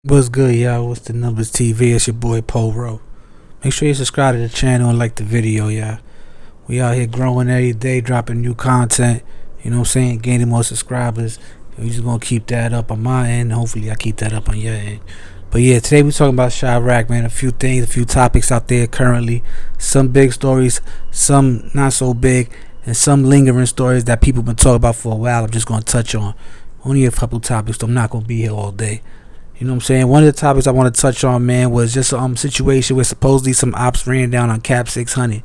What's good, y'all? What's the numbers TV? It's your boy Poro. Make sure you subscribe to the channel and like the video, y'all. We out here growing every day, dropping new content. You know what I'm saying? Gaining more subscribers. And we just gonna keep that up on my end. Hopefully, I keep that up on your end. But yeah, today we talking about Chirac, man. A few things, a few topics out there currently. Some big stories, some not so big, and some lingering stories that people been talking about for a while. I'm just gonna touch on. Only a couple topics, so I'm not gonna be here all day. You know what I'm saying? One of the topics I want to touch on, man, was just a situation where supposedly some ops ran down on Cap600.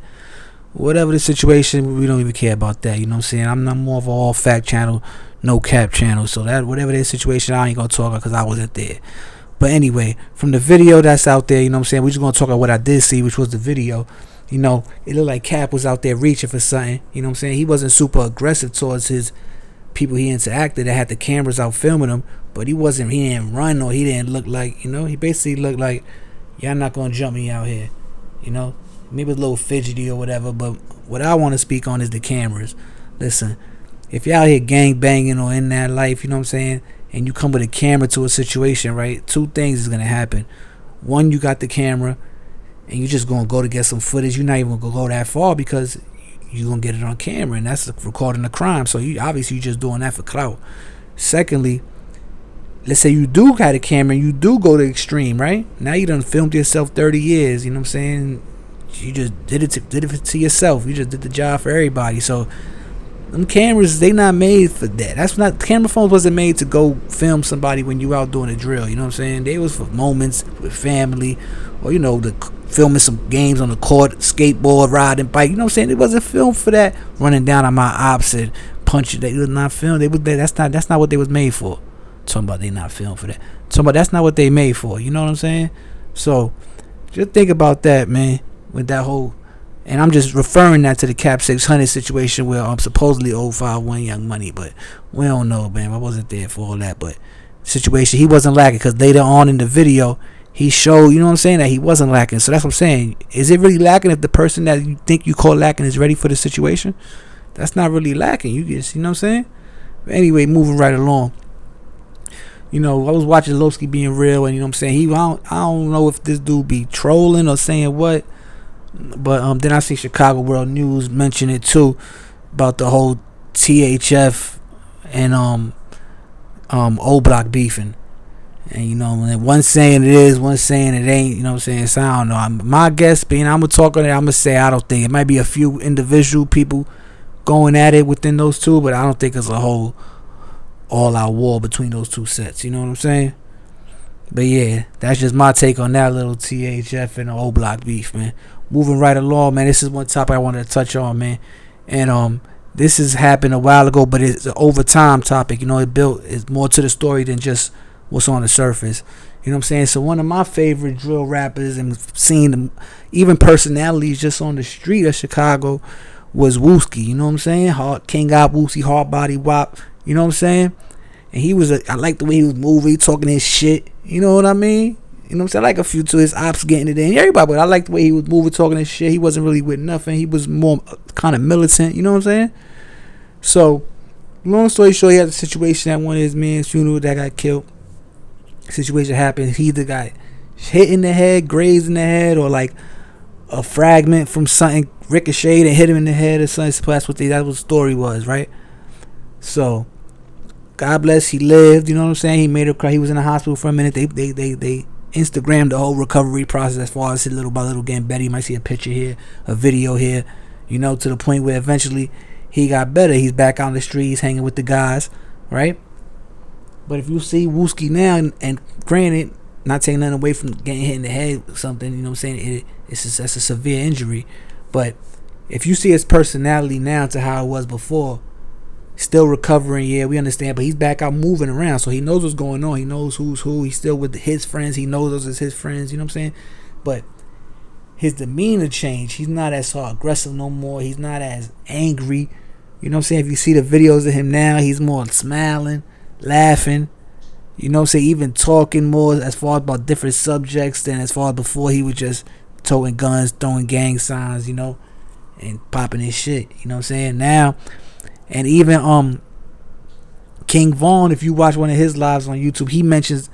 Whatever the situation, we don't even care about that. You know what I'm saying? I'm not more of a all fact channel, no cap channel. So that whatever the situation, I ain't gonna talk about because I wasn't there. But anyway, from the video that's out there, you know what I'm saying? We just gonna talk about what I did see, which was the video. You know, it looked like Cap was out there reaching for something. You know what I'm saying? He wasn't super aggressive towards his people he interacted that had the cameras out filming him, but he didn't run, or he didn't look like, he basically looked like, y'all not gonna jump me out here, maybe a little fidgety or whatever. But what I want to speak on is the cameras. Listen, if y'all out here gang banging or in that life, you know what I'm saying, and you come with a camera to a situation, right, two things is gonna happen. One, you got the camera and you just gonna go to get some footage. You're not even gonna go that far because you're gonna get it on camera, and that's recording the crime. So you obviously just doing that for clout. Secondly, let's say you do got a camera and you do go to extreme, right? Now you done filmed yourself 30 years, you know what I'm saying? You just did it to yourself. You just did the job for everybody. So them cameras, they not made for that. That's not, camera phones wasn't made to go film somebody when you out doing a drill, you know what I'm saying? They was for moments with family, or the filming some games on the court, skateboard, riding bike, you know what I'm saying? It wasn't filmed for that, running down on my opposite, punching. They was not filmed. That's not what they was made for. Talking about they not filmed for that. Talking about that's not what they made for. You know what I'm saying? So just think about that, man. With that whole, and I'm just referring that to the Cap600 situation where I'm supposedly 051 Young Money, but we don't know, man. I wasn't there for all that, but situation, he wasn't lacking, because later on in the video he showed, you know what I'm saying, that he wasn't lacking. So that's what I'm saying. Is it really lacking if the person that you think you call lacking is ready for the situation? That's not really lacking. You know what I'm saying? But anyway, moving right along. I was watching Wooski being real, and you know what I'm saying, I don't know if this dude be trolling or saying what, but then I see Chicago World News mention it too, about the whole THF and O Block beefing. And one saying it is, one saying it ain't, you know what I'm saying? So I don't know. My guess being, I'm gonna talk on it, I'm gonna say I don't think it might be a few individual people going at it within those two, but I don't think it's a whole all-out war between those two sets. You know what I'm saying? But yeah, that's just my take on that little THF and the O Block beef, man. Moving right along, man. This is one topic I wanted to touch on, man. And this has happened a while ago, but it's an overtime topic. It's more to the story than just what's on the surface. You know what I'm saying? So one of my favorite drill rappers, and seeing them, even personalities just on the street of Chicago, was Wooski. You know what I'm saying? King Op, Wooski, Hard Body Wop. You know what I'm saying? And I like the way he was moving, talking his shit. You know what I mean? You know what I'm saying? I like a few to his ops getting it in. Everybody, but I like the way he was moving, talking his shit. He wasn't really with nothing. He was more kind of militant. You know what I'm saying? So, long story short, he had a situation at one of his men's funeral that got killed. Situation happened. He either got hit in the head, grazed in the head, or like a fragment from something ricocheted and hit him in the head or something. That's what the story was, right? So, God bless, he lived. You know what I'm saying? He made it cry. He was in the hospital for a minute. They Instagrammed the whole recovery process as far as his little by little getting better. You might see a picture here, a video here, to the point where eventually he got better. He's back out on the streets hanging with the guys, right? But if you see Wooski now, and granted, not taking nothing away from getting hit in the head or something, you know what I'm saying, that's a severe injury. But if you see his personality now to how it was before, still recovering, yeah, we understand, but he's back out moving around, so he knows what's going on. He knows who's who. He's still with his friends. He knows those as his friends, you know what I'm saying? But his demeanor changed. He's not as aggressive no more. He's not as angry. You know what I'm saying? If you see the videos of him now, he's more smiling, laughing, you know what I'm saying, even talking more as far as about different subjects than as far as before. He was just toting guns, throwing gang signs, and popping his shit, you know what I'm saying? Now, and even King Vaughn, if you watch one of his lives on YouTube, he mentions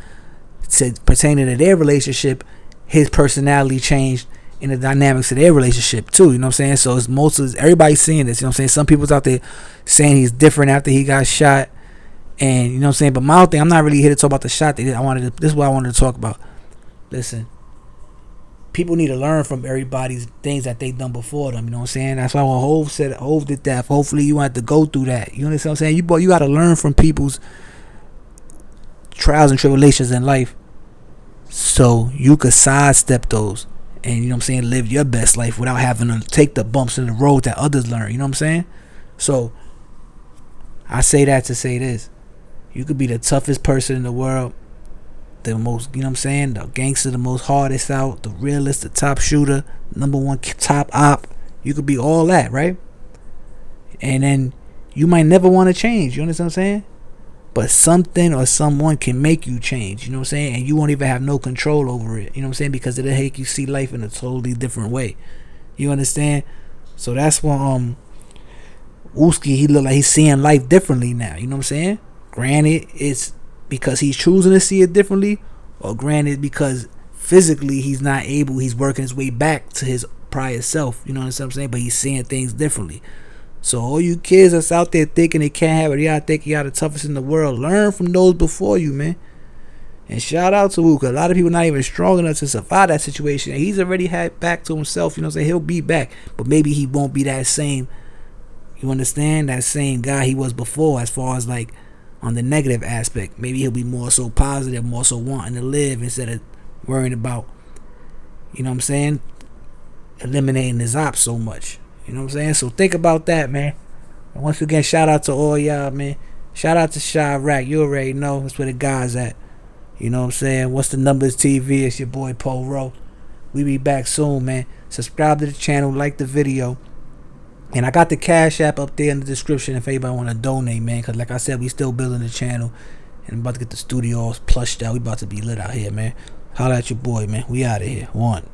pertaining to their relationship, his personality changed in the dynamics of their relationship too. You know what I'm saying? So it's everybody's seeing this. You know what I'm saying? Some people's out there saying he's different after he got shot, and you know what I'm saying. But my thing, I'm not really here to talk about the shot. This is what I wanted to talk about. Listen, people need to learn from everybody's things that they done before them. You know what I'm saying? That's why when Hov did that, hopefully you want to go through that. You understand what I'm saying? You got to learn from people's trials and tribulations in life, so you could sidestep those, and you know what I'm saying, live your best life without having to take the bumps in the road that others learn. You know what I'm saying? So I say that to say this: you could be the toughest person in the world, the most, you know what I'm saying, the gangster, the most hardest out, the realist, the top shooter, number one top op. You could be all that, right? And then you might never want to change. You understand what I'm saying? But something or someone can make you change. You know what I'm saying? And you won't even have no control over it. You know what I'm saying? Because it'll make you see life in a totally different way. You understand? So that's why Wooski, he look like he's seeing life differently now. You know what I'm saying? Granted, it's because he's choosing to see it differently, or granted because physically he's not able, he's working his way back to his prior self. You know what I'm saying? But he's seeing things differently. So all you kids that's out there thinking they can't have it, y'all think y'all the toughest in the world, learn from those before you, man. And shout out to Wooka. A lot of people not even strong enough to survive that situation. And he's already had back to himself. You know what I'm saying? He'll be back, but maybe he won't be that same, you understand, that same guy he was before, as far as like on the negative aspect. Maybe he'll be more so positive, more so wanting to live instead of worrying about, you know what I'm saying, eliminating his ops so much. You know what I'm saying? So think about that, man. And once again, shout out to all y'all, man. Shout out to Chirac. You already know that's where the guys at. You know what I'm saying? What's the Numbers TV? It's your boy Poro. We be back soon, man. Subscribe to the channel, like the video. And I got the Cash App up there in the description if anybody want to donate, man. Because like I said, we still building the channel. And I'm about to get the studio all plushed out. We about to be lit out here, man. Holla at your boy, man. We out of here. One.